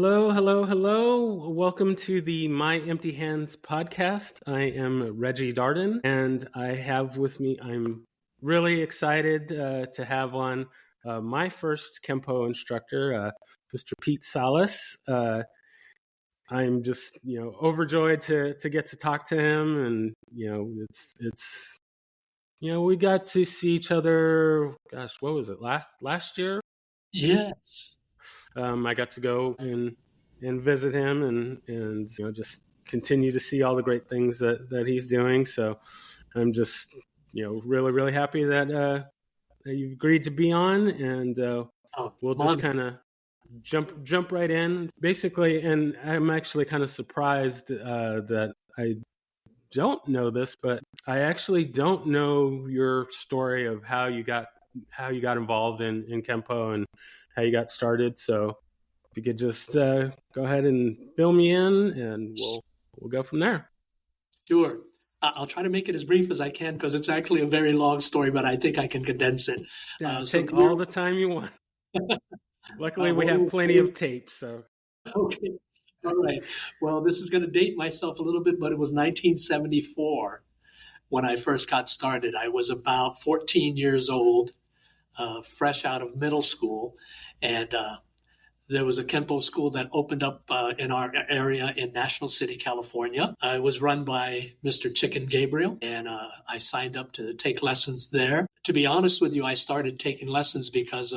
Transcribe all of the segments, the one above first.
Hello, hello, hello. Welcome to the My Empty Hands podcast. I am Reggie Darden, and I have with me, I'm really excited to have on my first Kempo instructor, Mr. Pete Salas. I'm just, overjoyed to get to talk to him, and we got to see each other. Gosh, what was it last year? Yes. I got to go and visit him and just continue to see all the great things that he's doing. So I'm just really really happy that you've agreed to be on, and we'll just kind of jump right in basically. And I'm actually kind of surprised that I don't know this, but I actually don't know your story of how you got involved in Kempo and how you got started. So if you could just go ahead and fill me in, and we'll go from there. Sure. I'll try to make it as brief as I can because it's actually a very long story, but I think I can condense it. Yeah, take all the time you want. Luckily, we have plenty of tape. So okay. All right. Well, this is going to date myself a little bit, but it was 1974 when I first got started. I was about 14 years old, fresh out of middle school, and there was a Kempo school that opened up in our area in National City, California. It was run by Mr. Chicken Gabriel, and I signed up to take lessons there. To be honest with you, I started taking lessons because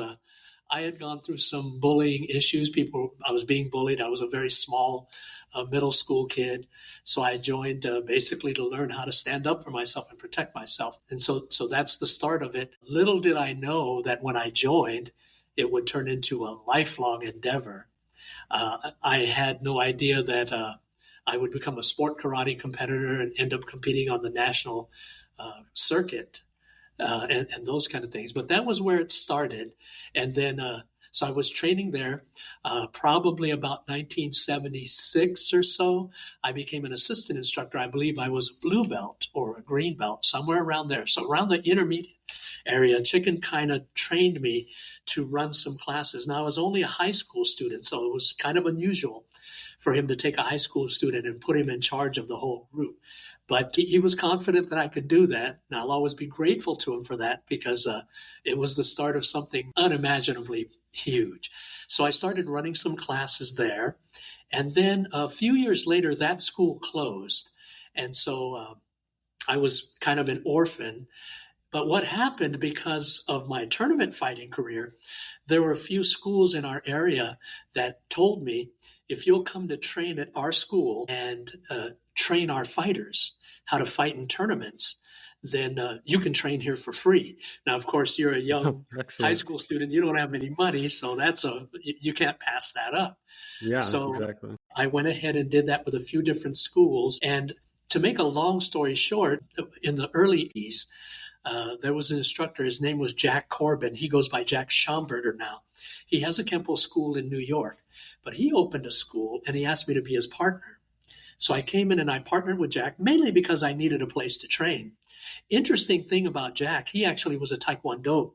I had gone through some bullying issues. I was being bullied. I was a very small middle school kid. So I joined basically to learn how to stand up for myself and protect myself. And so that's the start of it. Little did I know that when I joined, it would turn into a lifelong endeavor. I had no idea that I would become a sport karate competitor and end up competing on the national circuit and those kind of things. But that was where it started. And then, so I was training there probably about 1976 or so. I became an assistant instructor. I believe I was a blue belt or a green belt, somewhere around there. So around the intermediate area, Chicken kind of trained me to run some classes. Now, I was only a high school student, so it was kind of unusual for him to take a high school student and put him in charge of the whole group. But he was confident that I could do that, and I'll always be grateful to him for that because it was the start of something unimaginably huge. So I started running some classes there, and then a few years later, that school closed, and so I was kind of an orphan. But what happened because of my tournament fighting career, there were a few schools in our area that told me, if you'll come to train at our school and train our fighters how to fight in tournaments, then you can train here for free. Now, of course, you're a young high school student. You don't have any money, so you can't pass that up. Yeah, so exactly. I went ahead and did that with a few different schools. And to make a long story short, in the early 80s, there was an instructor. His name was Jack Corbin. He goes by Jack Schomburger now. He has a Kempo school in New York, but he opened a school and he asked me to be his partner. So I came in and I partnered with Jack, mainly because I needed a place to train. Interesting thing about Jack, he actually was a Taekwondo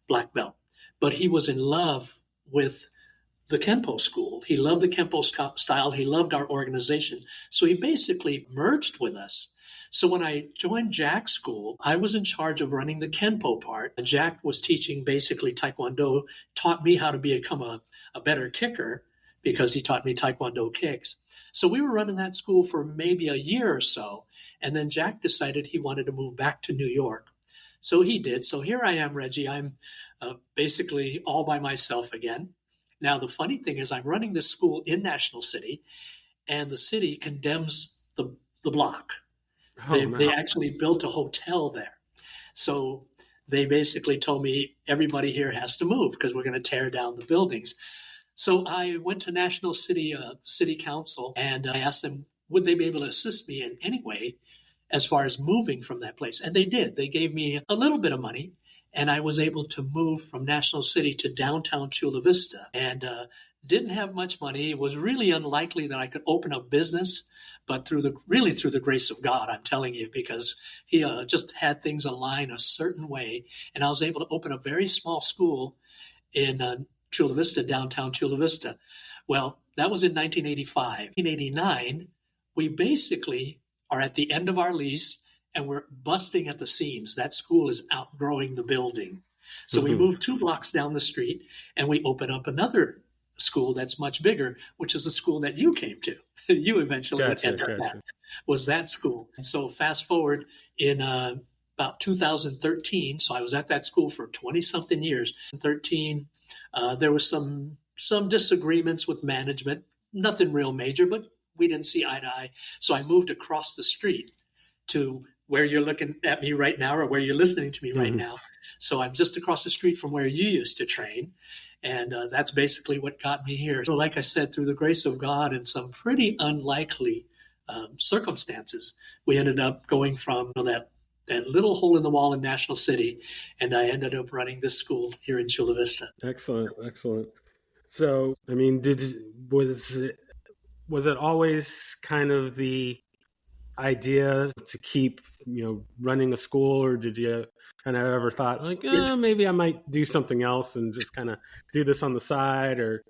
black belt, but he was in love with the Kempo school. He loved the Kempo style. He loved our organization. So he basically merged with us. So when I joined Jack's school, I was in charge of running the Kempo part. Jack was teaching basically Taekwondo, taught me how to become a better kicker because he taught me Taekwondo kicks. So we were running that school for maybe a year or so. And then Jack decided he wanted to move back to New York. So he did. So here I am, Reggie. I'm basically all by myself again. Now, the funny thing is I'm running this school in National City, and the city condemns the block. They actually built a hotel there. So they basically told me everybody here has to move because we're going to tear down the buildings. So I went to National City City Council, and I asked them, would they be able to assist me in any way as far as moving from that place? And they did. They gave me a little bit of money, and I was able to move from National City to downtown Chula Vista, and didn't have much money. It was really unlikely that I could open a business, but through the grace of God, I'm telling you, because he just had things align a certain way, and I was able to open a very small school in Chula Vista, downtown Chula Vista. Well, that was in 1985. 1989, we basically are at the end of our lease and we're busting at the seams. That school is outgrowing the building. So we Hmm. moved 2 blocks down the street and we open up another school that's much bigger, which is the school that you came to. You eventually would Gotcha, end up at, gotcha. was that school. And so fast forward in about 2013, so I was at that school for 20 something years. In 13, there was some disagreements with management, nothing real major, but we didn't see eye to eye. So I moved across the street to where you're looking at me right now or where you're listening to me right Hmm. now. So I'm just across the street from where you used to train. And that's basically what got me here. So, like I said, through the grace of God and some pretty unlikely circumstances, we ended up going from that little hole in the wall in National City, and I ended up running this school here in Chula Vista. Excellent, excellent. So, I mean, was it always kind of the idea to keep, running a school, or did you kind of ever thought like, maybe I might do something else and just kind of do this on the side, or?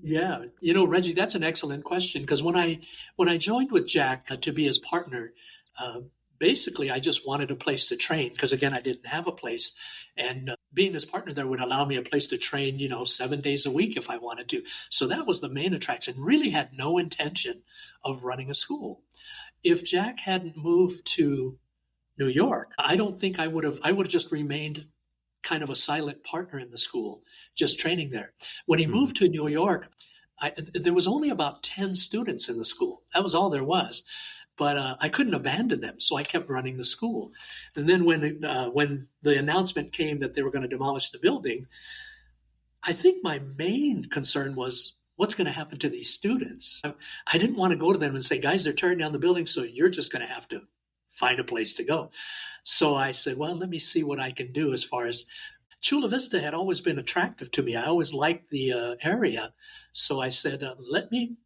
Yeah, Reggie, that's an excellent question because when I joined with Jack to be his partner, uh, basically I just wanted a place to train because again I didn't have a place, and being his partner there would allow me a place to train, 7 days a week if I wanted to. So that was the main attraction. Really had no intention of running a school. If Jack hadn't moved to New York, I don't think I would have. I would have just remained kind of a silent partner in the school, just training there. When he Mhm. moved to New York, there was only about 10 students in the school. That was all there was. But I couldn't abandon them, so I kept running the school. And then when the announcement came that they were going to demolish the building, I think my main concern was what's going to happen to these students. I didn't want to go to them and say, guys, they're tearing down the building, so you're just going to have to find a place to go. So I said, well, let me see what I can do as far as Chula Vista had always been attractive to me. I always liked the area. So I said, let me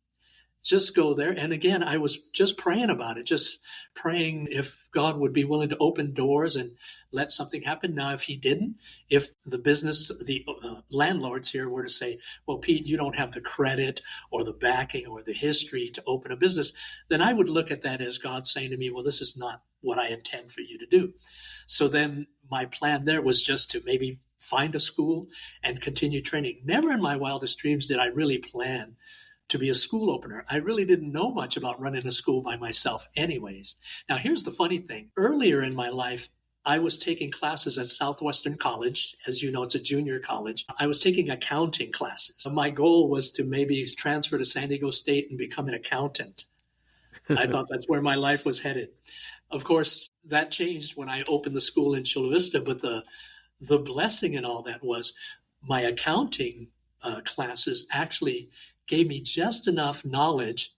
just go there. And again, I was just praying about it, just praying if God would be willing to open doors and let something happen. Now, if He didn't, if the landlords here were to say, well, Pete, you don't have the credit or the backing or the history to open a business, then I would look at that as God saying to me, well, this is not what I intend for you to do. So then my plan there was just to maybe find a school and continue training. Never in my wildest dreams did I really plan to be a school opener. I really didn't know much about running a school by myself, anyways. Now, here's the funny thing. Earlier in my life, I was taking classes at Southwestern College. As you know, it's a junior college. I was taking accounting classes. My goal was to maybe transfer to San Diego State and become an accountant. I thought that's where my life was headed. Of course, that changed when I opened the school in Chula Vista, but the blessing in all that was my accounting classes actually gave me just enough knowledge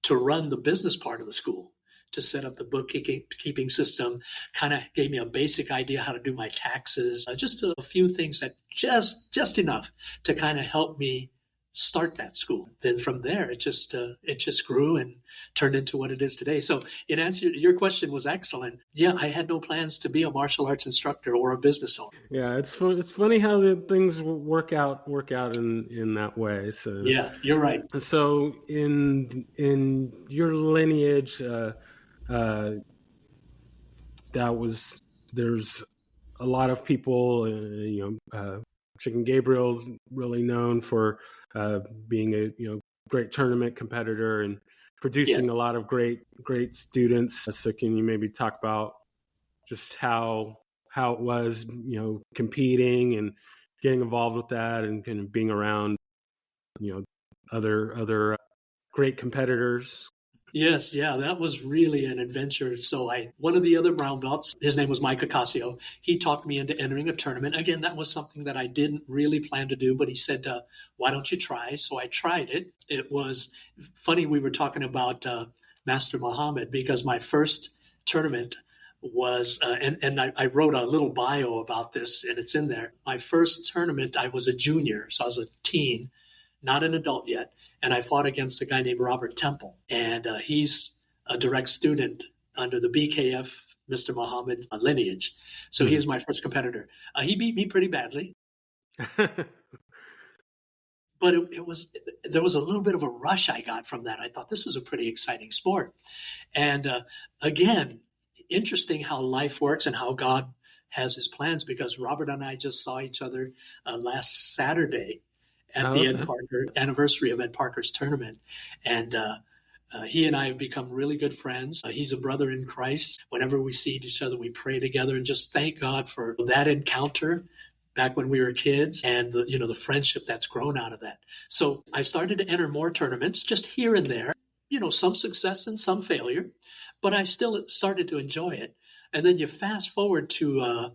to run the business part of the school, to set up the bookkeeping system, kind of gave me a basic idea how to do my taxes, just a few things that just enough to kind of help me start that school. Then from there, it just grew and turned into what it is today. So in answer, your question was excellent. Yeah, I had no plans to be a martial arts instructor or a business owner. Yeah, it's funny how the things work out in that way. So Yeah, you're right. so in your lineage, uh, that was there's a lot of people. Chicken Gabriel's really known for being a great tournament competitor and producing Yes. a lot of great students. So can you maybe talk about just how it was, competing and getting involved with that, and kind of being around, you know, other great competitors? Yes, yeah, that was really an adventure. So one of the other brown belts, his name was Mike Acasio. He talked me into entering a tournament. Again, that was something that I didn't really plan to do, but he said, why don't you try? So I tried it. It was funny. We were talking about Master Muhammad because my first tournament was, and I wrote a little bio about this and it's in there. My first tournament, I was a junior. So I was a teen, not an adult yet, and I fought against a guy named Robert Temple, and he's a direct student under the BKF Mr. Muhammad lineage. So he Mhm. was my first competitor. He beat me pretty badly, but there was a little bit of a rush I got from that. I thought this is a pretty exciting sport. And again, interesting how life works and how God has his plans, because Robert and I just saw each other last Saturday at the Ed Parker anniversary of Ed Parker's tournament. And he and I have become really good friends. He's a brother in Christ. Whenever we see each other, we pray together and just thank God for that encounter back when we were kids, and the friendship that's grown out of that. So I started to enter more tournaments just here and there, some success and some failure, but I still started to enjoy it. And then you fast forward to,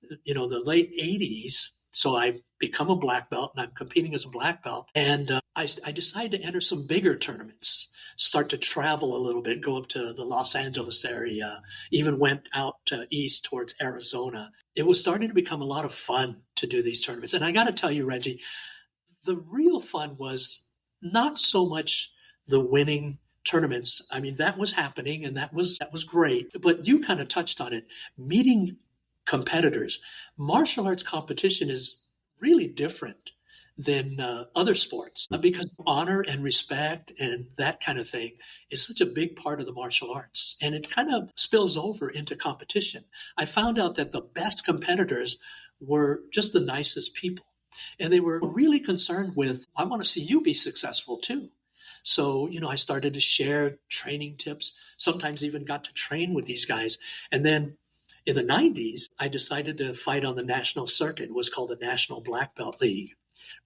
the late 80s. So I become a black belt and I'm competing as a black belt. And I decided to enter some bigger tournaments, start to travel a little bit, go up to the Los Angeles area, even went out east towards Arizona. It was starting to become a lot of fun to do these tournaments. And I got to tell you, Reggie, the real fun was not so much the winning tournaments. I mean, that was happening and that was great. But you kind of touched on it, meeting competitors. Martial arts competition is really different than other sports, because honor and respect and that kind of thing is such a big part of the martial arts, and it kind of spills over into competition. I found out that the best competitors were just the nicest people, and they were really concerned with, I want to see you be successful too. So, I started to share training tips, sometimes even got to train with these guys. And then in the 90s, I decided to fight on the national circuit. It was called the National Black Belt League.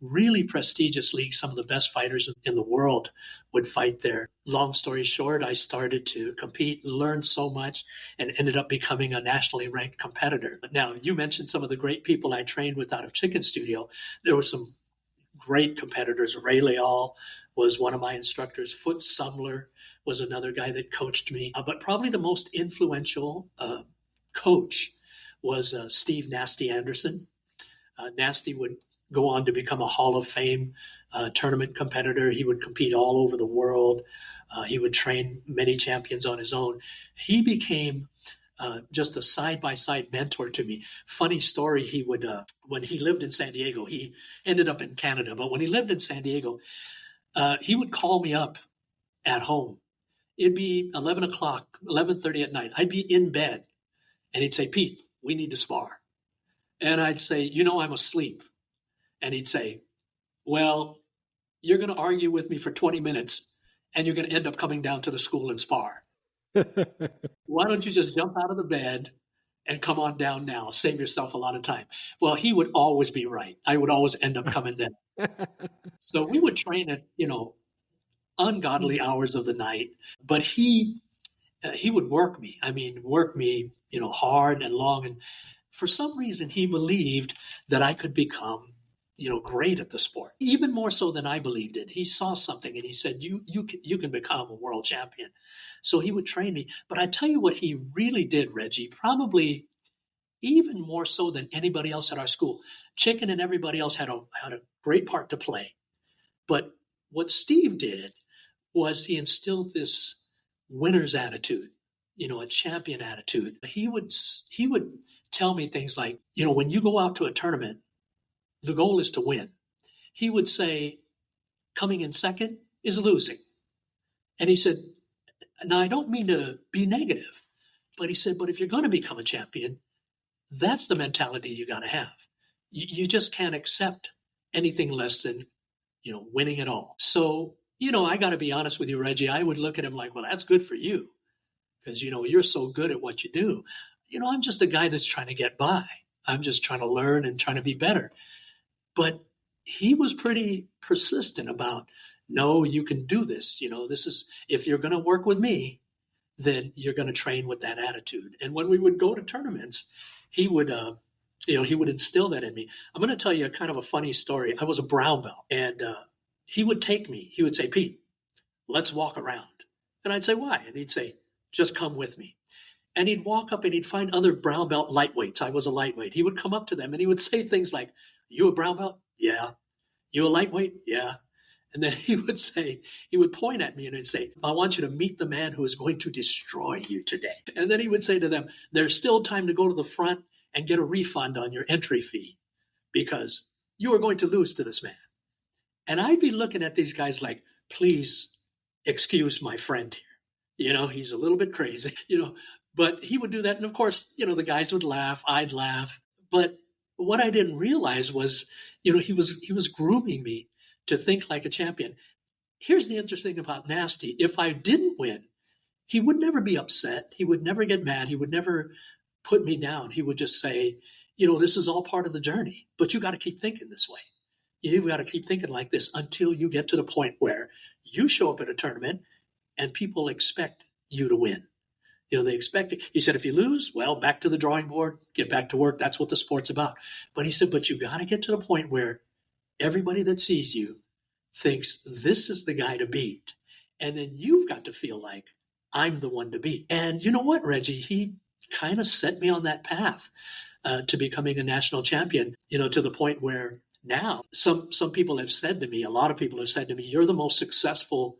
Really prestigious league. Some of the best fighters in the world would fight there. Long story short, I started to compete, learned so much, and ended up becoming a nationally ranked competitor. Now, you mentioned some of the great people I trained with out of Chicken Studio. There were some great competitors. Ray Leal was one of my instructors. Foot Sumler was another guy that coached me. But probably the most influential coach was Steve Nasty Anderson. Nasty would go on to become a Hall of Fame tournament competitor. He would compete all over the world. He would train many champions on his own. He became just a side-by-side mentor to me. Funny story, he would, when he lived in San Diego, he ended up in Canada, but when he lived in San Diego, he would call me up at home. It'd be 11 o'clock, 11:30 at night. I'd be in bed, and he'd say, "Pete, we need to spar." And I'd say, "I'm asleep." And he'd say, "Well, you're going to argue with me for 20 minutes, and you're going to end up coming down to the school and spar. Why don't you just jump out of the bed and come on down now? Save yourself a lot of time." Well, he would always be right. I would always end up coming down. So we would train at, ungodly hours of the night, but he would work me. Hard and long. And for some reason, he believed that I could become great at the sport, even more so than I believed it. He saw something and he said, you can become a world champion. So he would train me. But I tell you what he really did, Reggie, probably even more so than anybody else at our school. Chicken and everybody else had a great part to play. But what Steve did was he instilled this winner's attitude, a champion attitude. He would tell me things like, when you go out to a tournament, the goal is to win. He would say, coming in second is losing. And he said, now I don't mean to be negative, but he said, but if you're going to become a champion, that's the mentality you got to have. You just can't accept anything less than, winning it all. So, I got to be honest with you, Reggie, I would look at him like, well, that's good for you because, you're so good at what you do. I'm just a guy that's trying to get by. I'm just trying to learn and trying to be better. But he was pretty persistent about, no, you can do this. This is, if you're going to work with me, then you're going to train with that attitude. And when we would go to tournaments, he would instill that in me. I'm going to tell you a kind of a funny story. I was a brown belt, and he would take me. He would say, Pete, let's walk around. And I'd say, why? And he'd say, just come with me. And he'd walk up and he'd find other brown belt lightweights. I was a lightweight. He would come up to them and he would say things like, you a brown belt? Yeah. You a lightweight? Yeah. And then he would point at me and he'd say, I want you to meet the man who is going to destroy you today. And then he would say to them, there's still time to go to the front and get a refund on your entry fee because you are going to lose to this man. And I'd be looking at these guys like, please excuse my friend here. He's a little bit crazy, but he would do that. And of course, the guys would laugh, I'd laugh. But what I didn't realize was, he was grooming me to think like a champion. Here's the interesting thing about Nasty. If I didn't win, he would never be upset. He would never get mad. He would never put me down. He would just say, this is all part of the journey, but you got to keep thinking this way. You've got to keep thinking like this until you get to the point where you show up at a tournament and people expect you to win. They expect it. He said, if you lose, well, back to the drawing board, get back to work. That's what the sport's about. But he said, but you got to get to the point where everybody that sees you thinks this is the guy to beat. And then you've got to feel like I'm the one to beat. And you know what, Reggie? He kind of set me on that path to becoming a national champion, to the point where now some people have said to me, a lot of people have said to me, you're the most successful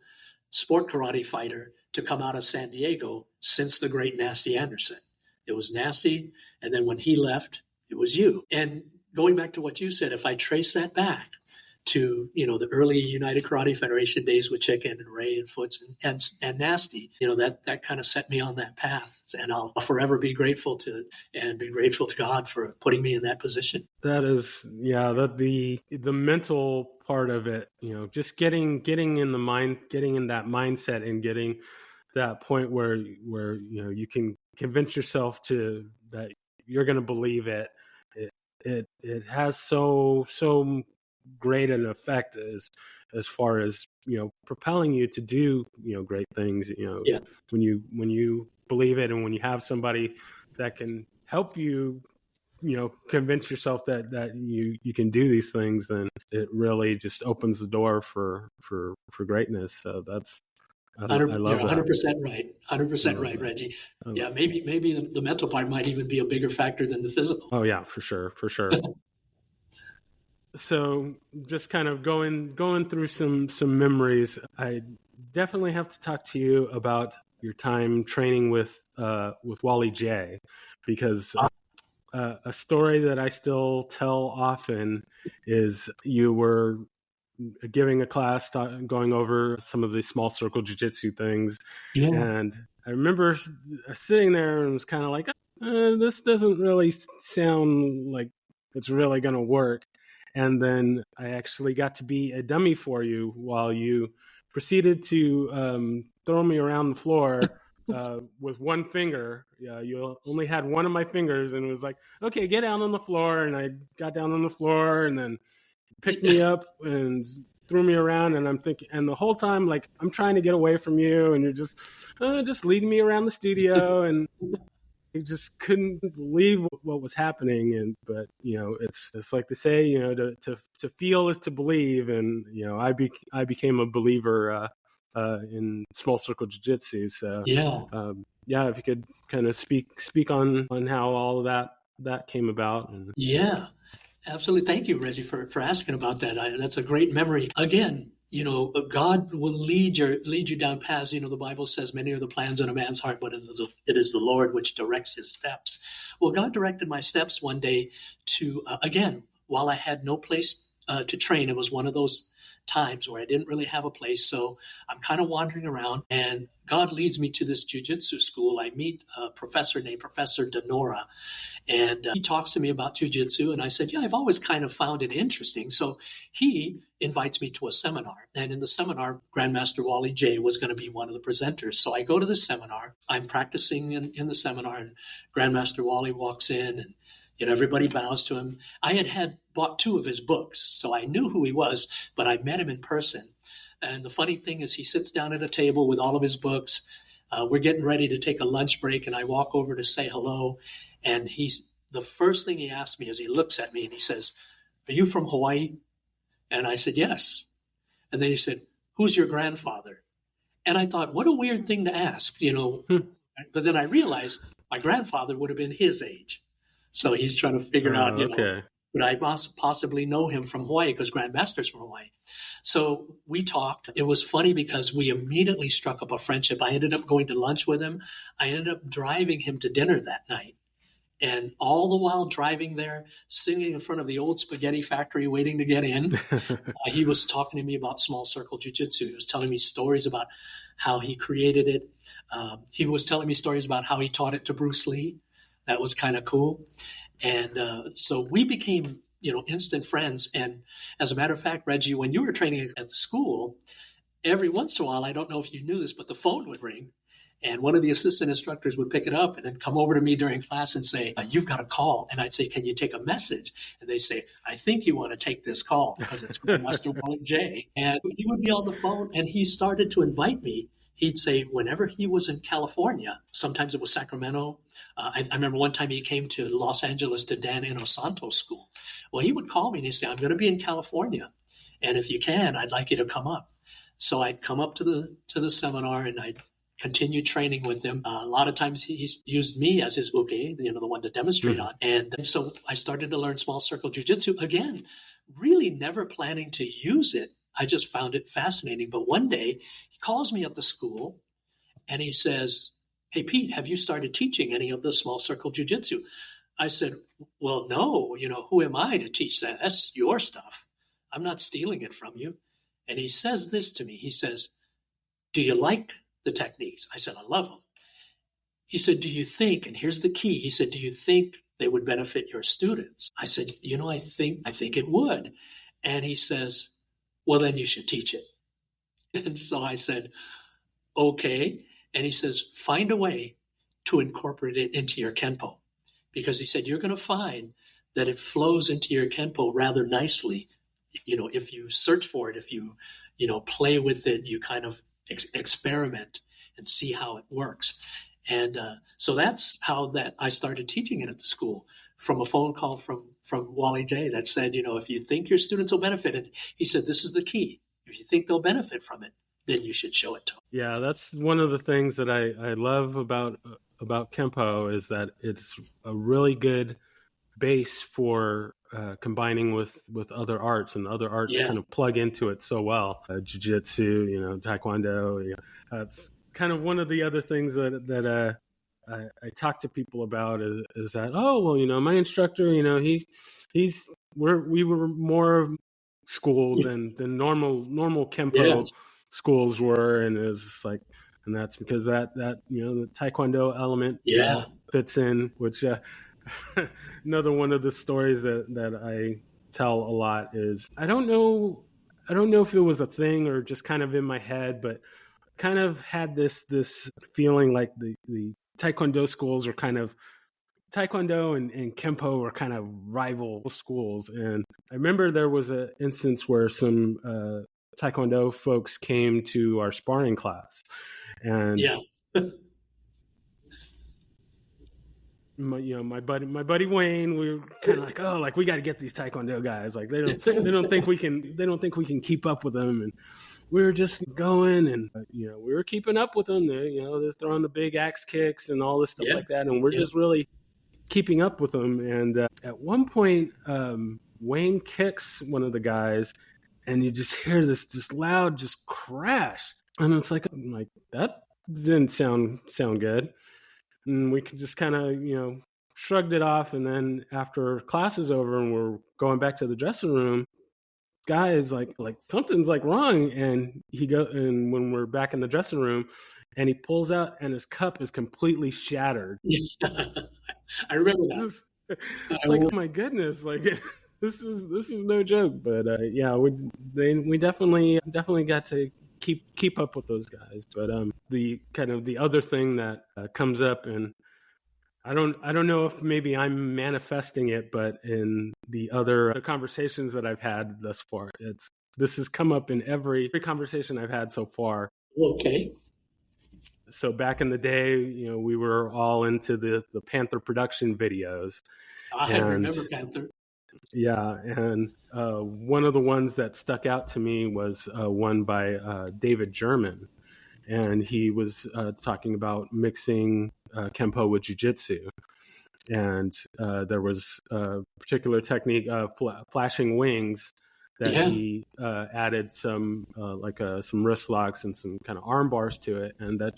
sport karate fighter to come out of San Diego since the great Nasty Anderson. It was Nasty, and then when he left, it was you. And going back to what you said, if I trace that back to the early United Karate Federation days with Chicken and Ray and Foots and Nasty, that kind of set me on that path, and I'll forever be grateful to God for putting me in that position. That is, that the mental part of it, just getting in that mindset and getting that point where you can convince yourself to that you're going to believe it. It has so great an effect as far as propelling you to do great things. Yeah. When you believe it, and when you have somebody that can help you convince yourself that you can do these things, then it really just opens the door for greatness. So that's I love you're 100% that. right. 100% right, Reggie. Yeah, maybe the mental part might even be a bigger factor than the physical. Oh yeah, for sure. So just kind of going through some memories. I definitely have to talk to you about your time training with Wally J, because a story that I still tell often is you were giving a class going over some of the small circle jiu-jitsu things. Yeah. And I remember sitting there and was kind of like, this doesn't really sound like it's really going to work. And then I actually got to be a dummy for you while you proceeded to throw me around the floor with one finger. You only had one of my fingers, and it was like, okay, get down on the floor. And I got down on the floor, and then picked me up and threw me around. And I'm thinking, and the whole time, like, I'm trying to get away from you, and you're just leading me around the studio, and I just couldn't believe what was happening. But it's like they say, to feel is to believe, and I became a believer in small circle jiu-jitsu. So if you could kind of speak on how all of that came about. Yeah, absolutely. Thank you, Reggie, for asking about that. That's a great memory. Again, God will lead you down paths. The Bible says many are the plans in a man's heart, but it is the Lord which directs his steps. Well, God directed my steps one day to, again, while I had no place to train, it was one of those times where I didn't really have a place. So I'm kind of wandering around, and God leads me to this jiu-jitsu school. I meet a professor named Professor Denora, and he talks to me about jiu-jitsu. And I said, yeah, I've always kind of found it interesting. So he invites me to a seminar. And in the seminar, Grandmaster Wally J was going to be one of the presenters. So I go to the seminar. I'm practicing in the seminar, and Grandmaster Wally walks in, and everybody bows to him. I had bought 2 of his books, so I knew who he was, but I met him in person. And the funny thing is, he sits down at a table with all of his books. We're getting ready to take a lunch break, and I walk over to say hello. And the first thing he asked me is, he looks at me and he says, "Are you from Hawaii?" And I said, "Yes." And then he said, "Who's your grandfather?" And I thought, what a weird thing to ask, But then I realized my grandfather would have been his age. So he's trying to figure out, would I possibly know him from Hawaii, because Grandmaster's from Hawaii. So we talked. It was funny because we immediately struck up a friendship. I ended up going to lunch with him. I ended up driving him to dinner that night. And all the while driving there, sitting in front of the old spaghetti factory waiting to get in, he was talking to me about small circle jiu-jitsu. He was telling me stories about how he created it. He was telling me stories about how he taught it to Bruce Lee. That was kind of cool. And so we became, instant friends. And as a matter of fact, Reggie, when you were training at the school, every once in a while, I don't know if you knew this, but the phone would ring. And one of the assistant instructors would pick it up and then come over to me during class and say, "You've got a call." And I'd say, "Can you take a message?" And they say, "I think you want to take this call because it's from Master Wally J." And he would be on the phone and he started to invite me. He'd say whenever he was in California, sometimes it was Sacramento. I remember one time he came to Los Angeles to Dan Inosanto's school. Well, he would call me and he'd say, "I'm going to be in California. And if you can, I'd like you to come up." So I'd come up to the seminar and I'd continue training with him. A lot of times he's used me as his uke, the one to demonstrate on. And so I started to learn small circle jiu-jitsu again, really never planning to use it. I just found it fascinating. But one day he calls me at the school and he says, "Hey, Pete, have you started teaching any of the small circle jiu-jitsu?" I said, "Well, no, who am I to teach that? That's your stuff. I'm not stealing it from you." And he says this to me. He says, "Do you like the techniques?" I said, "I love them." He said, "Do you think," and here's the key, he said, "Do you think they would benefit your students?" I said, I think it would." And he says, "Well, then you should teach it." And so I said, "Okay." And he says, "Find a way to incorporate it into your Kenpo." Because he said, "You're going to find that it flows into your Kenpo rather nicely. If you search for it, if you, play with it, you kind of experiment and see how it works." And so that's how that I started teaching it at the school, from a phone call from Wally J that said, "If you think your students will benefit," and he said, "This is the key. If you think they'll benefit from it, then you should show it to them." Yeah, that's one of the things that I love about Kempo is that it's a really good base for combining with other arts, and other arts kind of plug into it so well. Jiu-jitsu, Taekwondo. That's kind of one of the other things that I talk to people about is that, oh, well, my instructor, we were more schooled than normal Kempo schools were, and it was like, and that's because that the Taekwondo element fits in, which another one of the stories that I tell a lot is I don't know if it was a thing or just kind of in my head, but kind of had this feeling like the Taekwondo schools are kind of Taekwondo and Kempo are kind of rival schools. And I remember there was an instance where some Taekwondo folks came to our sparring class, and my buddy Wayne, we were kind of like, oh, like we got to get these Taekwondo guys. Like they don't think we can keep up with them, and we were just going, and we were keeping up with them. They're throwing the big axe kicks and all this stuff like that, and we're just really keeping up with them. And at one point, Wayne kicks one of the guys, and you just hear this loud just crash, and it's like that didn't sound good. And we could just kind of, shrugged it off. And then after class is over and we're going back to the dressing room, guy is like something's like wrong. And and when we're back in the dressing room, and he pulls out and his cup is completely shattered. I remember that. It's like, oh my goodness, like this is no joke. But we definitely got to keep up with those guys. But the kind of the other thing that comes up, and I don't know if maybe I'm manifesting it, but in the other conversations that I've had thus far, this has come up in every conversation I've had so far. Okay. So back in the day, we were all into the Panther production videos. I remember Panther. Yeah, and one of the ones that stuck out to me was one by David German, and he was talking about mixing Kempo with Jiu-Jitsu, and there was a particular technique, flashing wings, that he added some some wrist locks and some kind of arm bars to it, and that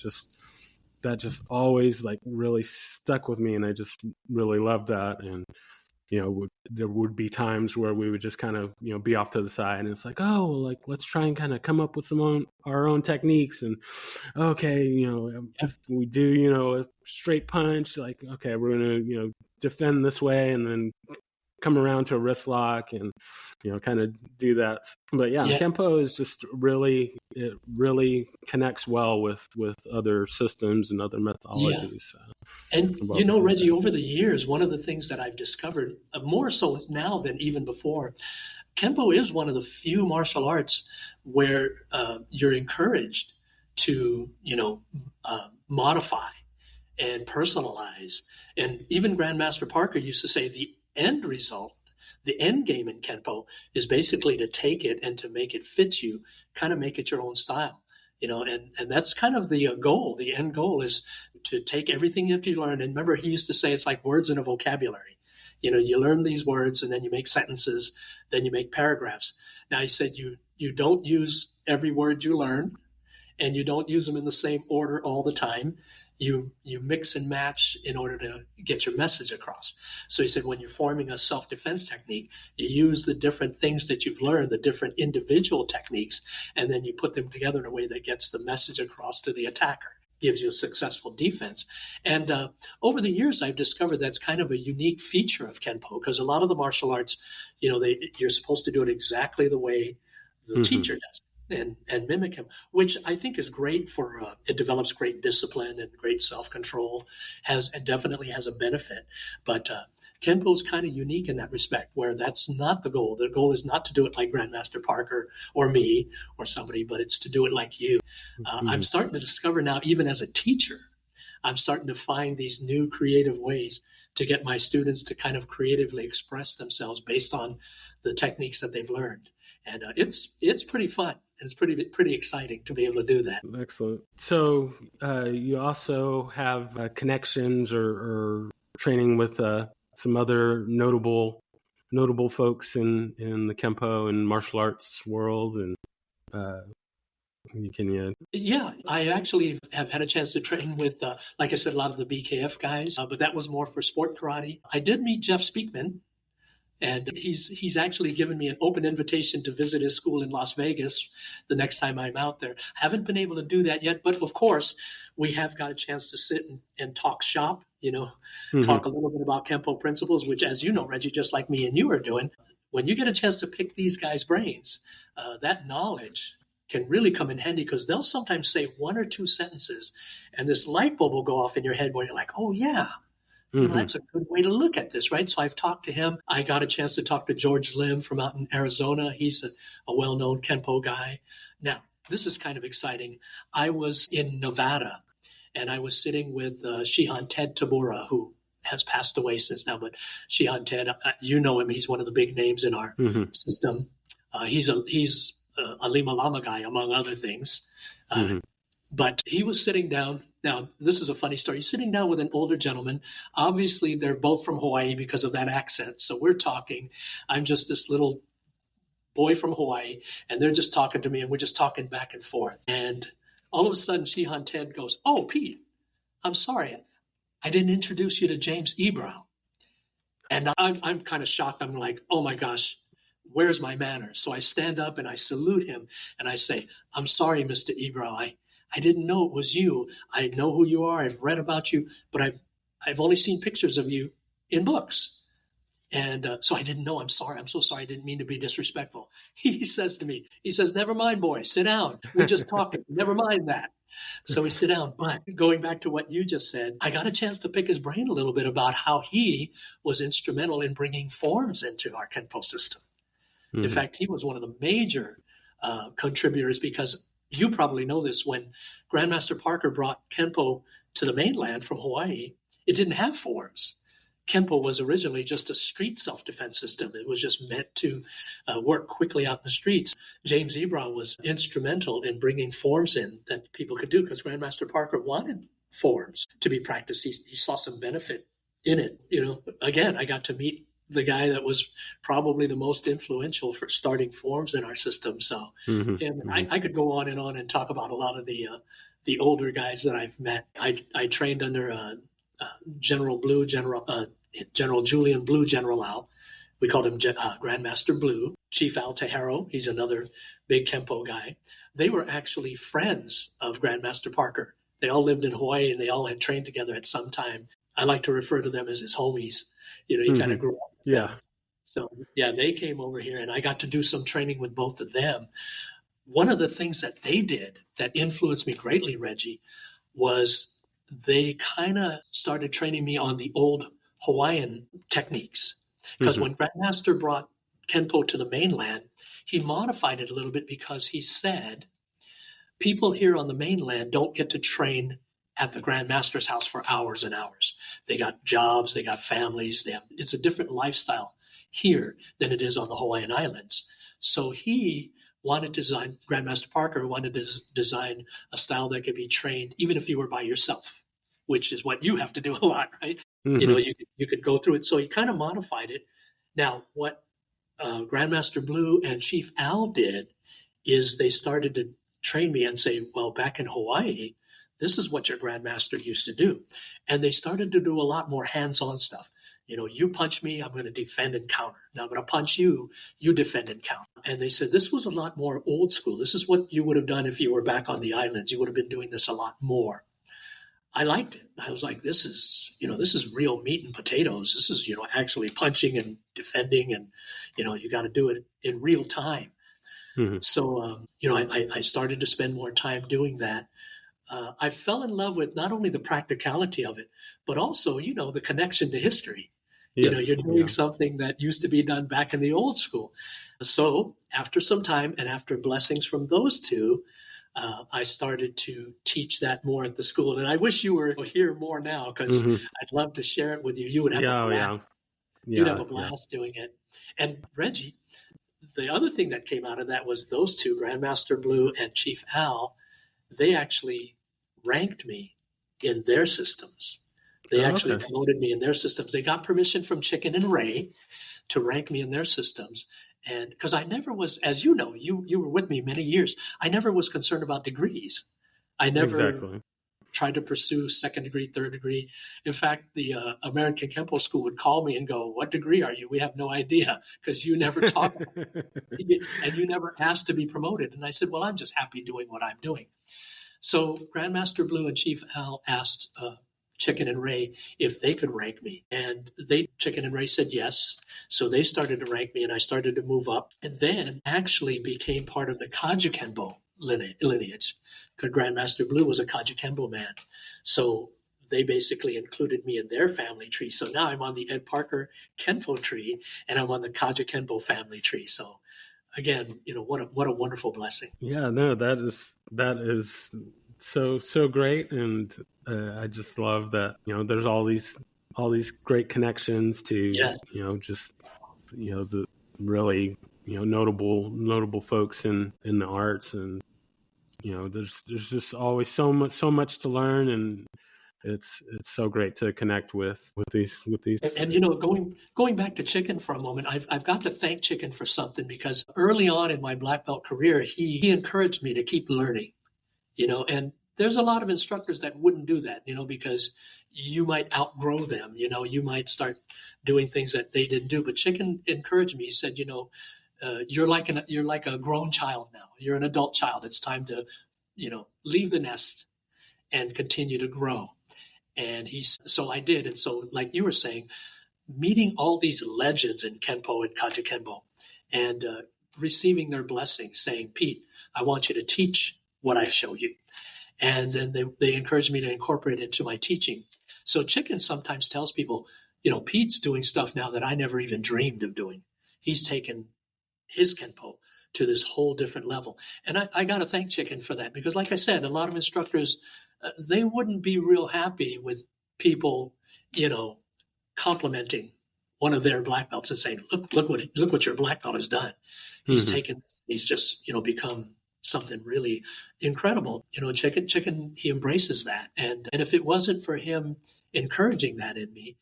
that just always like really stuck with me, and I just really loved that. And there would be times where we would just kind of be off to the side, and it's like, oh, like let's try and kind of come up with our own techniques. And okay, if we do a straight punch, like okay, we're gonna defend this way, and then come around to a wrist lock, and kind of do that. But Kempo is just really connects well with other systems and other methodologies. And Reggie, over the years, one of the things that I've discovered, more so now than even before, Kempo is one of the few martial arts where you're encouraged to modify and personalize. And even Grandmaster Parker used to say the end result, the end game in Kenpo is basically to take it and to make it fit you, kind of make it your own style, and that's kind of the goal. The end goal is to take everything that you learn. And remember, he used to say it's like words in a vocabulary. You learn these words, and then you make sentences, then you make paragraphs. Now, he said you don't use every word you learn, and you don't use them in the same order all the time. You mix and match in order to get your message across. So he said when you're forming a self-defense technique, you use the different things that you've learned, the different individual techniques, and then you put them together in a way that gets the message across to the attacker, gives you a successful defense. And over the years, I've discovered that's kind of a unique feature of Kenpo, because a lot of the martial arts, you're supposed to do it exactly the way the teacher does. And mimic him, which I think is great for it develops great discipline and great self-control, definitely has a benefit. But Kenpo is kind of unique in that respect, where that's not the goal. The goal is not to do it like Grandmaster Parker or me or somebody, but it's to do it like you. I'm starting to discover now, even as a teacher, I'm starting to find these new creative ways to get my students to kind of creatively express themselves based on the techniques that they've learned. And it's pretty fun. And it's pretty exciting to be able to do that. Excellent. So you also have connections or training with some other notable folks in the Kenpo and martial arts world, and can you? Yeah, I actually have had a chance to train with, like I said, a lot of the BKF guys, but that was more for sport karate. I did meet Jeff Speakman. And he's actually given me an open invitation to visit his school in Las Vegas the next time I'm out there. Haven't been able to do that yet, but of course, we have got a chance to sit and talk shop, talk a little bit about Kenpo principles, which, as you know, Reggie, just like me and you are doing. When you get a chance to pick these guys' brains, that knowledge can really come in handy, because they'll sometimes say one or two sentences, and this light bulb will go off in your head where you're like, oh, yeah. That's a good way to look at this, right? So I've talked to him. I got a chance to talk to George Lim from out in Arizona. He's a well-known Kenpo guy. Now, this is kind of exciting. I was in Nevada, and I was sitting with Shihan Ted Tabura, who has passed away since now, but Shihan Ted, you know him. He's one of the big names in our system. He's a Lima Lama guy, among other things. But he was sitting down. Now, this is a funny story. He's sitting down with an older gentleman. Obviously, they're both from Hawaii because of that accent. So we're talking. I'm just this little boy from Hawaii, and they're just talking to me, and we're just talking back and forth. And all of a sudden, Shihan Ted goes, oh, Pete, I'm sorry. I didn't introduce you to James Ebrow. And I'm kind of shocked. I'm like, oh, my gosh, where's my manners? So I stand up, and I salute him, and I say, I'm sorry, Mr. Ebrow. I didn't know it was you. I know who you are. I've read about you, but I've only seen pictures of you in books. And so I didn't know. I'm sorry. I'm so sorry. I didn't mean to be disrespectful. He says to me, never mind, boy, sit down. We're just talking. Never mind that. So we sit down. But going back to what you just said, I got a chance to pick his brain a little bit about how he was instrumental in bringing forms into our Kenpo system. In fact, he was one of the major contributors, because you probably know this, when Grandmaster Parker brought Kenpo to the mainland from Hawaii, it didn't have forms. Kenpo was originally just a street self-defense system. It was just meant to work quickly out in the streets. James Ebrow was instrumental in bringing forms in that people could do, because Grandmaster Parker wanted forms to be practiced. He saw some benefit in it. Again, I got to meet the guy that was probably the most influential for starting forms in our system. So I could go on and talk about a lot of the the older guys that I've met. I trained under General Blue, General Julian Blue General Al. We called him Grandmaster Blue. Chief Al Tejero, he's another big Kempo guy. They were actually friends of Grandmaster Parker. They all lived in Hawaii and they all had trained together at some time. I like to refer to them as his homies. You know, he kind of grew up with them. So, yeah, they came over here and I got to do some training with both of them. One of the things that they did that influenced me greatly, Reggie, was they kind of started training me on the old Hawaiian techniques. Because when Grandmaster brought Kenpo to the mainland, he modified it a little bit because he said, people here on the mainland don't get to train at the Grandmaster's house for hours and hours. They got jobs, they got families. It's a different lifestyle here than it is on the Hawaiian Islands. So he wanted to design, Grandmaster Parker wanted to design a style that could be trained even if you were by yourself, which is what you have to do a lot, right? You know, you could go through it. So he kind of modified it. Now, what Grandmaster Blue and Chief Al did is they started to train me and say, well, back in Hawaii, this is what your Grandmaster used to do. And they started to do a lot more hands-on stuff. You know, you punch me, I'm going to defend and counter. Now I'm going to punch you, you defend and counter. And they said this was a lot more old school. This is what you would have done if you were back on the islands. You would have been doing this a lot more. I liked it. I was like, this is real meat and potatoes. This is, actually punching and defending and, you got to do it in real time. So, I started to spend more time doing that. I fell in love with not only the practicality of it, but also, the connection to history. Yes, you're doing something that used to be done back in the old school. So after some time and after blessings from those two, I started to teach that more at the school. And I wish you were here more now because I'd love to share it with you. You would have a blast. You'd have a blast doing it. And Reggie, the other thing that came out of that was those two, Grandmaster Blue and Chief Al, they actually ranked me in their systems. They actually promoted me in their systems. They got permission from Chicken and Ray to rank me in their systems. And because I never was, as you know, you were with me many years, I never was concerned about degrees. I never tried to pursue second degree, third degree. In fact, the American Kempo School would call me and go, what degree are you? We have no idea because you never taught and you never asked to be promoted. And I said, well, I'm just happy doing what I'm doing. So Grandmaster Blue and Chief Al asked Chicken and Ray if they could rank me. And Chicken and Ray said yes. So they started to rank me and I started to move up and then actually became part of the Kajukenbo lineage because Grandmaster Blue was a Kajukenbo man. So they basically included me in their family tree. So now I'm on the Ed Parker Kenpo tree and I'm on the Kajukenbo family tree. So again, what a wonderful blessing. Yeah, no, that is so great. And I just love that, there's all these great connections to, the really, notable folks in the arts. And, there's just always so much to learn. And it's so great to connect with these. And going back to Chicken for a moment, I've got to thank Chicken for something because early on in my black belt career, he encouraged me to keep learning, and there's a lot of instructors that wouldn't do that, because you might outgrow them, you might start doing things that they didn't do. But Chicken encouraged me. He said, you're like a grown child now. You're an adult child. It's time to, leave the nest and continue to grow. And so I did. And so, like you were saying, meeting all these legends in Kenpo and Kajukenbo and receiving their blessings, saying, Pete, I want you to teach what I show you. And then they encouraged me to incorporate it into my teaching. So Chicken sometimes tells people, Pete's doing stuff now that I never even dreamed of doing. He's taken his Kenpo to this whole different level. And I got to thank Chicken for that because, like I said, a lot of instructors, they wouldn't be real happy with people, complimenting one of their black belts and saying, look what your black belt has done. He's he's just, become something really incredible. Chicken, he embraces that. And if it wasn't for him encouraging that in me,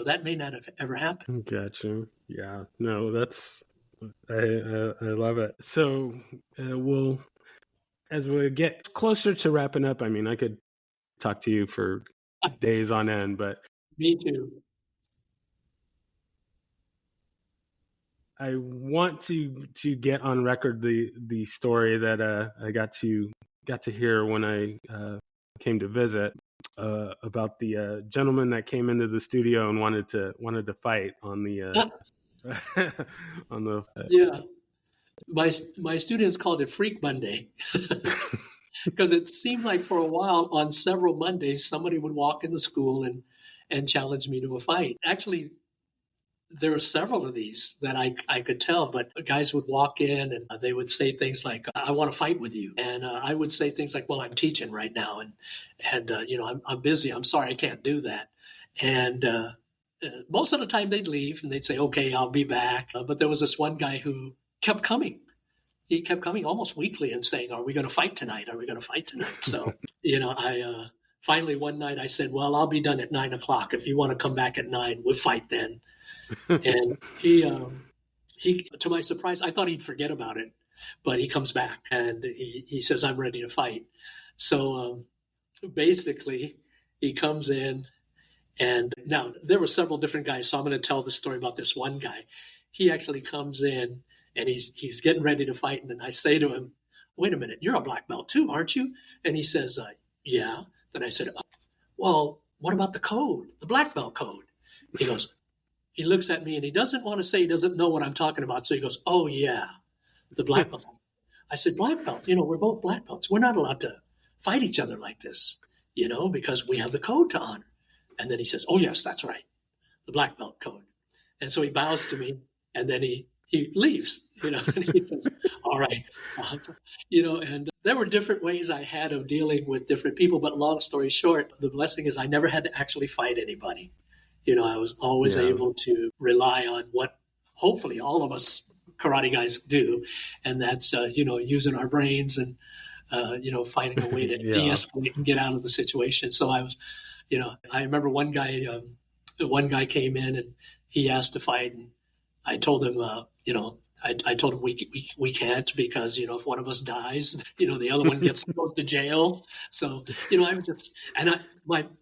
that may not have ever happened. Gotcha. Yeah. No, I love it. So we'll as we get closer to wrapping up, I mean, I could talk to you for days on end, but Me too. I want to get on record the story that I got to hear when I came to visit about the gentleman that came into the studio and wanted to fight on the on the Yeah. My students called it Freak Monday because it seemed like for a while on several Mondays somebody would walk into school and challenge me to a fight. Actually, there were several of these that I could tell, but guys would walk in and they would say things like, "I want to fight with you," and I would say things like, "Well, I'm teaching right now, and I'm busy. I'm sorry, I can't do that." And most of the time they'd leave and they'd say, "Okay, I'll be back." But there was this one guy who kept coming. He kept coming almost weekly and saying, "Are we going to fight tonight? Are we going to fight tonight?" So I finally one night I said, "Well, I'll be done at 9 o'clock. If you want to come back at 9, we'll fight then." And he, to my surprise, I thought he'd forget about it, but he comes back and he says, "I'm ready to fight." So basically, he comes in, and now there were several different guys. So I'm going to tell the story about this one guy. He actually comes in and he's getting ready to fight, and then I say to him, "Wait a minute, you're a black belt too, aren't you?" And he says, "Yeah." Then I said, "Well, what about the code, the black belt code?" He goes, he looks at me and he doesn't want to say he doesn't know what I'm talking about. So he goes, "Oh, yeah, the black belt." I said, "Black belt, we're both black belts. We're not allowed to fight each other like this, because we have the code to honor." And then he says, "Oh, yes, that's right, the black belt code." And so he bows to me and then he leaves, and he says, "All right." And there were different ways I had of dealing with different people. But long story short, the blessing is I never had to actually fight anybody. I was always able to rely on what hopefully all of us karate guys do, and that's using our brains and finding a way to de-escalate and get out of the situation. So I remember one guy came in and he asked to fight, and I told him I told him we can't because if one of us dies, the other one goes to jail. So I would just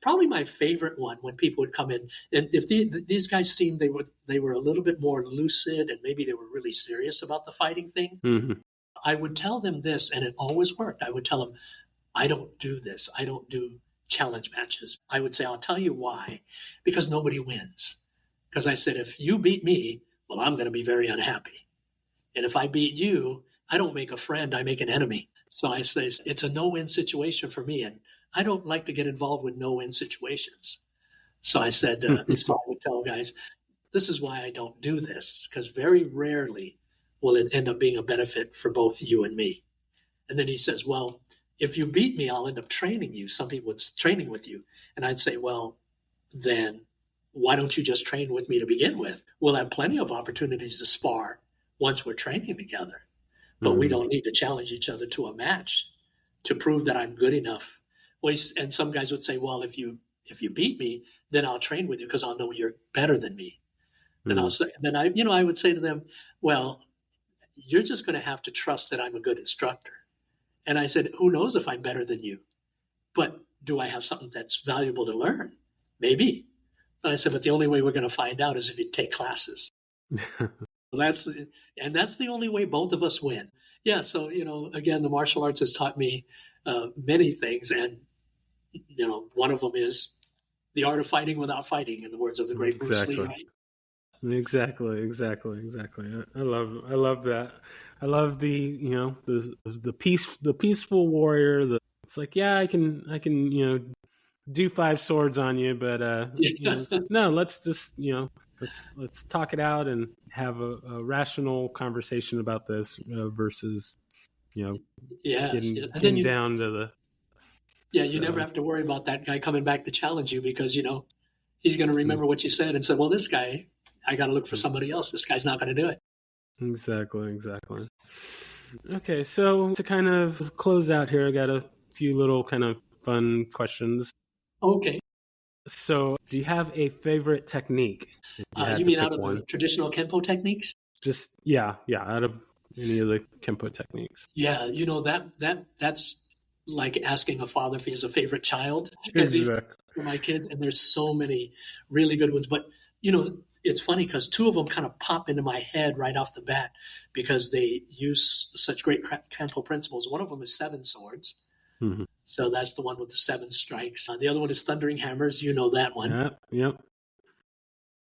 probably my favorite one when people would come in, and if these guys seemed they were a little bit more lucid and maybe they were really serious about the fighting thing, I would tell them this, and it always worked. I would tell them, "I don't do this. I don't do challenge matches." I would say, "I'll tell you why, because nobody wins." Because I said, if you beat me, well, I'm going to be very unhappy. And if I beat you, I don't make a friend, I make an enemy. So I say it's a no-win situation for me. And I don't like to get involved with no-win situations. So I said, so I would tell guys, this is why I don't do this, because very rarely will it end up being a benefit for both you and me. And then he says, "Well, if you beat me, I'll end up training you. Some people would training with you." And I'd say, "Well, then why don't you just train with me to begin with? We'll have plenty of opportunities to spar once we're training together, but we don't need to challenge each other to a match to prove that I'm good enough." And some guys would say, "Well, if you beat me, then I'll train with you because I'll know you're better than me." Then I would say to them, "Well, you're just going to have to trust that I'm a good instructor." And I said, "Who knows if I'm better than you? But do I have something that's valuable to learn? Maybe." And I said, "But the only way we're going to find out is if you take classes." That's the only way both of us win. Yeah. So, again, the martial arts has taught me many things. And, one of them is the art of fighting without fighting, in the words of the great Bruce Lee, right? Exactly. I love that. I love the peaceful warrior. It's like, yeah, I can do 5 swords on you, but no, let's just let's talk it out and have a rational conversation about this versus getting down to the you never have to worry about that guy coming back to challenge you because he's going to remember what you said and say, "Well, this guy, I got to look for somebody else. This guy's not going to do it." Exactly. Okay, so to kind of close out here, I got a few little kind of fun questions. Okay. So, do you have a favorite technique? You mean out of the traditional Kenpo techniques? Just out of any of the Kempo techniques. Yeah, that's like asking a father if he has a favorite child, because these Exactly. are my kids, and there's so many really good ones. But it's funny because two of them kind of pop into my head right off the bat because they use such great Kempo principles. One of them is seven swords, Mm-hmm. so that's the one with the seven strikes. The other one is thundering hammers. You know that one. Yeah. Yep.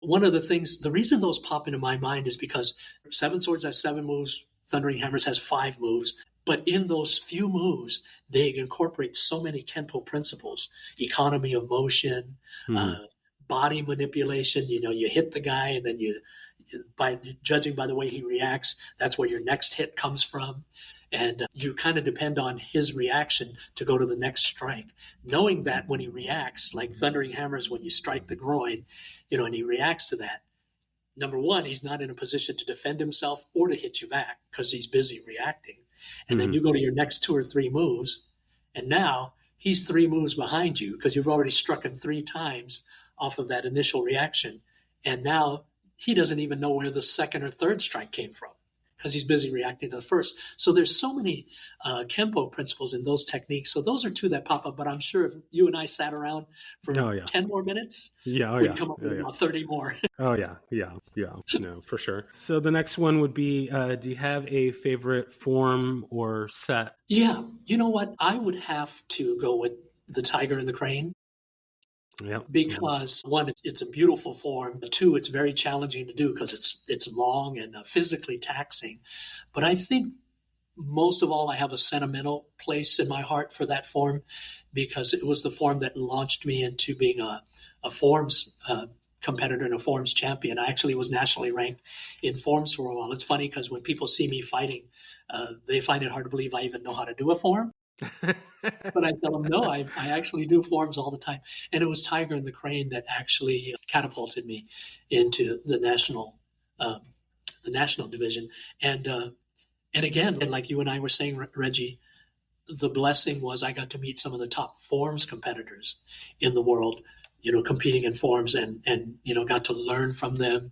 One of the things, the reason those pop into my mind is because Seven Swords has seven moves, Thundering Hammers has five moves. But in those few moves, they incorporate so many Kenpo principles: economy of motion, Mm-hmm. body manipulation. You hit the guy, and then by judging by the way he reacts, that's where your next hit comes from. And you kind of depend on his reaction to go to the next strike, knowing that when he reacts, like Thundering Hammers, when you strike the groin, and he reacts to that. Number one, he's not in a position to defend himself or to hit you back because he's busy reacting. And then Mm-hmm. you go to your next two or three moves, and now he's three moves behind you because you've already struck him three times off of that initial reaction. And now he doesn't even know where the second or third strike came from because he's busy reacting to the first. So there's so many Kempo principles in those techniques. So those are two that pop up. But I'm sure if you and I sat around for Oh yeah. 10 more minutes, Yeah. Oh we'd yeah. come up Oh with yeah. about 30 more. Oh yeah. Yeah. Yeah. No, for sure. So the next one would be: do you have a favorite form or set? Yeah, you know what? I would have to go with the tiger and the crane Yeah. because one, it's a beautiful form. Two, it's very challenging to do because it's long and physically taxing. But I think most of all, I have a sentimental place in my heart for that form because it was the form that launched me into being a forms competitor and a forms champion. I actually was nationally ranked in forms for a while. It's funny because when people see me fighting, they find it hard to believe I even know how to do a form. But I tell them, no, I actually do forms all the time. And it was Tiger and the Crane that actually catapulted me into um, the national division. And again, like you and I were saying, Reggie, the blessing was I got to meet some of the top forms competitors in the world, competing in forms and got to learn from them.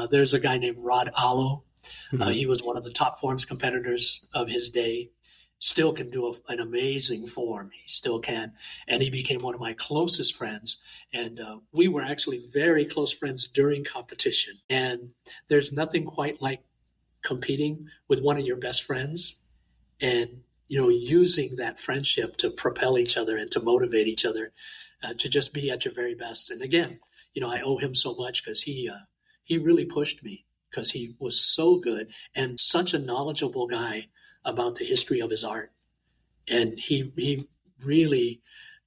There's a guy named Rod Allo. Mhm. He was one of the top forms competitors of his day. Still can do an amazing form. He still can. And he became one of my closest friends. And we were actually very close friends during competition. And there's nothing quite like competing with one of your best friends and using that friendship to propel each other and to motivate each other to just be at your very best. And again, I owe him so much because he really pushed me because he was so good and such a knowledgeable guy about the history of his art. And he really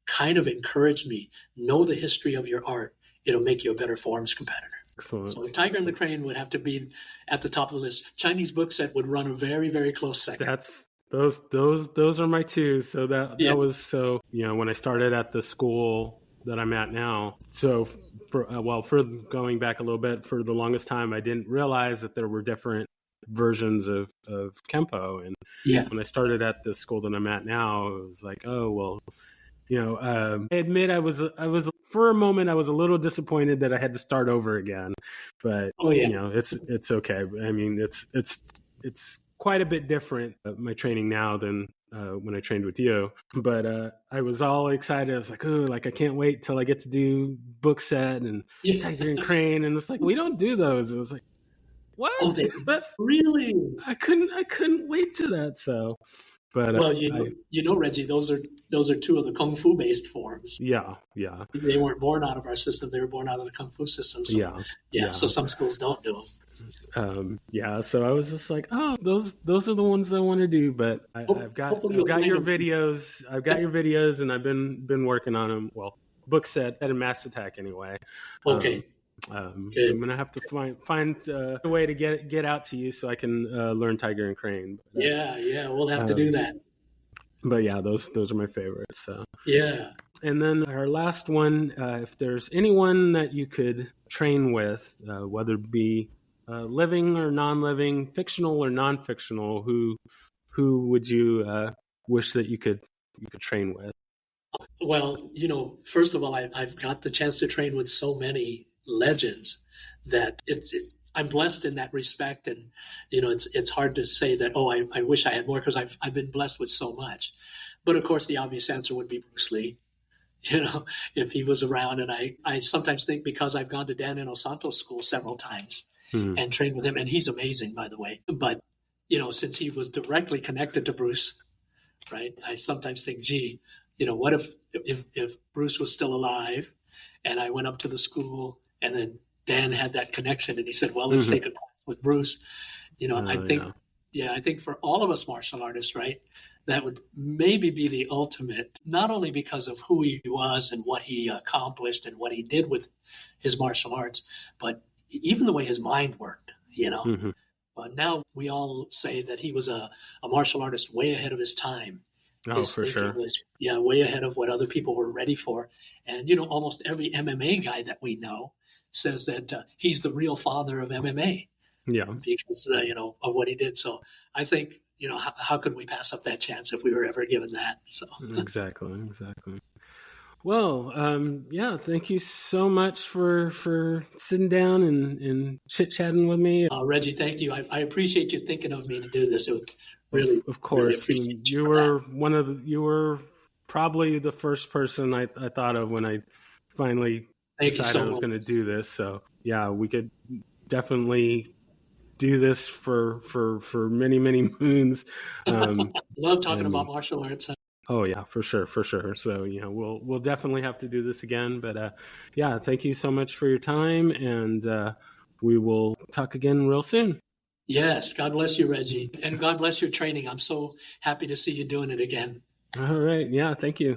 kind of encouraged me, know the history of your art. It'll make you a better forms competitor. Excellent. So Tiger and the Crane would have to be at the top of the list. Chinese book set would run a very, very close second. That's those are my two. So that was so when I started at the school that I'm at now. So for going back a little bit, for the longest time I didn't realize that there were different versions of Kempo, and when I started at the school that I'm at now, it was like, oh well. I admit I was for a moment I was a little disappointed that I had to start over again, but it's okay. I mean, it's quite a bit different my training now than when I trained with you. But I was all excited. I was like, oh, like I can't wait till I get to do book set and Tiger and Crane, and it's like we don't do those. It was like, what? Oh, that's really? I couldn't wait to that. So. But well, Reggie, those are two of the kung fu based forms. Yeah. They weren't born out of our system; they were born out of the kung fu system. So, so some schools don't do them. So I was just like, oh, those are the ones I want to do. But I've got your videos. I've got your videos, and I've been working on them. Well, book set and Mass Attack anyway. Okay. I'm gonna have to find a way to get out to you so I can learn Tiger and Crane. But, we'll have to do that. But those are my favorites. So and then our last one, if there's anyone that you could train with, whether it be living or non-living, fictional or non-fictional, who would you wish that you could train with? Well, first of all, I've got the chance to train with so many legends that I'm blessed in that respect. And, it's hard to say that, oh, I wish I had more, because I've been blessed with so much. But of course, the obvious answer would be Bruce Lee, if he was around. And I sometimes think, because I've gone to Dan Inosanto's school several times Hmm. and trained with him, and he's amazing, by the way. But, since he was directly connected to Bruce, right, I sometimes think, gee, what if Bruce was still alive and I went up to the school, and then Dan had that connection and he said, well, let's take a class with Bruce. I think, I think for all of us martial artists, right, that would maybe be the ultimate, not only because of who he was and what he accomplished and what he did with his martial arts, but even the way his mind worked, Hmm. Now we all say that he was a martial artist way ahead of his time. Oh, His for thinking sure. was, way ahead of what other people were ready for. And, almost every MMA guy that we know says that he's the real father of MMA Yeah. because, of what he did. So I think, how could we pass up that chance if we were ever given that? So, Exactly. Well, yeah, thank you so much for sitting down and chit chatting with me. Reggie, thank you. I appreciate you thinking of me to do this. It was really, Of really course, appreciate you you for that. were you were probably the first person I thought of when I finally Thank you decided so I was much. going to do this. So yeah, we could definitely do this for many moons. Love talking about And martial arts. oh yeah, for sure. So we'll definitely have to do this again. But yeah, thank you so much for your time, and we will talk again real soon. Yes, God bless you, Reggie. And God bless your training. I'm so happy to see you doing it again. All right, yeah, thank you.